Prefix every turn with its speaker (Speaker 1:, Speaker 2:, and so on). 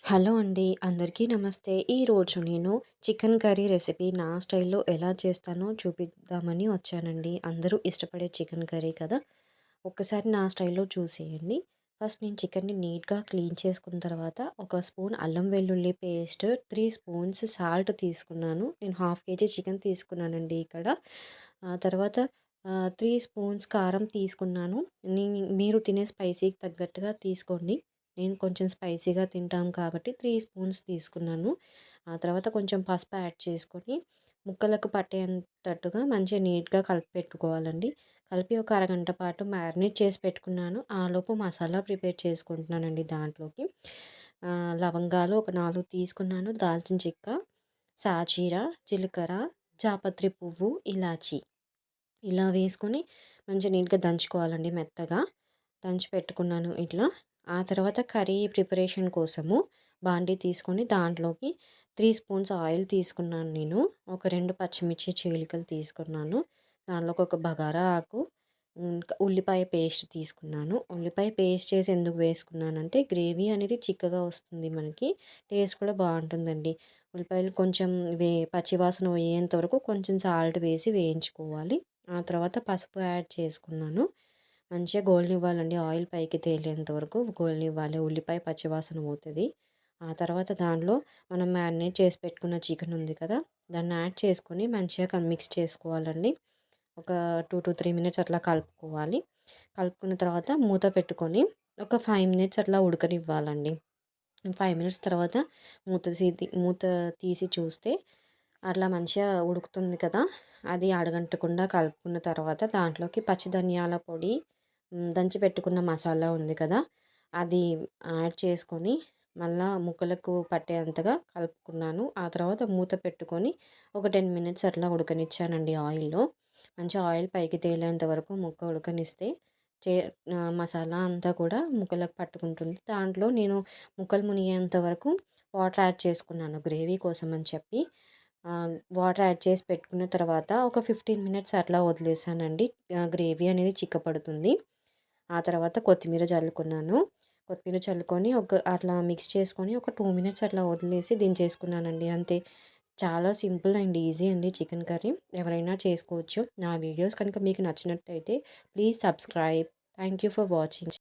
Speaker 1: Hello అండి. అందరికీ నమస్తే. ఈరోజు నేను చికెన్ కర్రీ రెసిపీ నా స్టైల్‌లో ఎలా చేస్తానో చూపిద్దామని వచ్చానండి. అందరూ ఇష్టపడే చికెన్ కర్రీ కదా! ఒక్కసారి నా స్టైల్‌లో చూసేయండి. ఫస్ట్ నేను చికెన్‌ని నీట్‌గా క్లీన్ చేసుకున్న తర్వాత, ఒక స్పూన్ అల్లం వెల్లుల్లి పేస్ట్, 3 స్పూన్స్ సాల్ట్ తీసుకున్నాను. నేను హాఫ్ కేజీ చికెన్ తీసుకున్నానండి ఇక్కడ. తర్వాత 3 స్పూన్స్ కారం తీసుకున్నాను. మీరు తినే స్పైసీకి తగ్గట్టుగా తీసుకోండి. నేను కొంచెం స్పైసీగా తింటాం కాబట్టి 3 స్పూన్స్ తీసుకున్నాను. ఆ తర్వాత కొంచెం పసుపు యాడ్ చేసుకొని ముక్కలకు పట్టేటట్టుగా మంచిగా నీట్‌గా కలిపి పెట్టుకోవాలండి. కలిపి ఒక అరగంట పాటు మ్యారినేట్ చేసి పెట్టుకున్నాను. ఆలోపు మసాలా ప్రిపేర్ చేసుకుంటున్నానండి దాంట్లోకి. లవంగాలు ఒక 4 తీసుకున్నాను. దాల్చిన చెక్క, సాజీర, జీలకర్ర, జాపత్రి పువ్వు, ఇలాచి ఇలా వేసుకొని మంచిగా నీట్‌గా దంచుకోవాలండి మెత్తగా. దంచి పెట్టుకున్నాను ఇట్లా. ఆ తర్వాత కర్రీ ప్రిపరేషన్ కోసము బాండీ తీసుకొని దాంట్లోకి 3 స్పూన్స్ ఆయిల్ తీసుకున్నాను నేను. ఒక 2 పచ్చిమిర్చి చీలికలు తీసుకున్నాను. దాంట్లోకి ఒక బగారా ఆకు, ఇంకా ఉల్లిపాయ పేస్ట్ తీసుకున్నాను. ఉల్లిపాయ పేస్ట్ చేసి ఎందుకు వేసుకున్నానంటే గ్రేవీ అనేది చిక్కగా వస్తుంది మనకి. టేస్ట్ కూడా బావుంటుందండి. ఉల్లిపాయలు కొంచెం పచ్చివాసన పోయేంత వరకు కొంచెం సాల్ట్ వేసి వేయించుకోవాలి. ఆ తర్వాత పసుపు యాడ్ చేసుకున్నాను. మంచిగా గోలనివ్వాలండి. ఆయిల్ పైకి తేలేంత వరకు గోలనివ్వాలి. ఉల్లిపాయ పచ్చివాసన పోతది. ఆ తర్వాత దానిలో మనం మ్యారినేట్ చేసి పెట్టుకున్న చికెన్ ఉంది కదా! దాన్ని యాడ్ చేసుకొని మంచిగా మిక్స్ చేసుకోవాలండి. ఒక 2-3 మినిట్స్ అట్లా కలుపుకోవాలి. కలుపుకున్న తర్వాత మూత పెట్టుకొని ఒక 5 మినిట్స్ అట్లా ఉడకనివ్వాలండి. 5 మినిట్స్ తర్వాత మూత తీసి చూస్తే అట్లా మంచిగా ఉడుకుతుంది కదా! అది అడగంటకుండా కలుపుకున్న తర్వాత దాంట్లోకి పచ్చి ధనియాల పొడి, దంచి పెట్టుకున్న మసాలా ఉంది కదా! అది యాడ్ చేసుకొని మళ్ళా ముక్కలకు పట్టేంతగా కలుపుకున్నాను. ఆ తర్వాత మూత పెట్టుకొని ఒక 10 మినిట్స్ అట్లా ఉడకనిచ్చానండి ఆయిల్‌లో. మంచిగా ఆయిల్ పైకి తేలేంత వరకు ముక్క ఉడకనిస్తే చే మసాలా అంతా కూడా ముక్కలకు పట్టుకుంటుంది. దాంట్లో నేను ముక్కలు మునిగేంత వరకు వాటర్ యాడ్ చేసుకున్నాను గ్రేవీ కోసం అని చెప్పి. వాటర్ యాడ్ చేసి పెట్టుకున్న తర్వాత ఒక 15 మినిట్స్ అట్లా వదిలేసానండి. గ్రేవీ అనేది చిక్కపడుతుంది. ఆ తర్వాత కొత్తిమీర చల్లుకున్నాను. కొత్తిమీర చల్లుకొని అట్లా మిక్స్ చేసుకొని ఒక 2 మినిట్స్ అట్లా వదిలేసి దించేసుకున్నానండి అంతే. చాలా సింపుల్ అండ్ ఈజీ అండి చికెన్ కర్రీ. ఎవరైనా చేసుకోవచ్చు. నా వీడియోస్ కనుక మీకు నచ్చినట్టయితే please subscribe. Thank you for watching.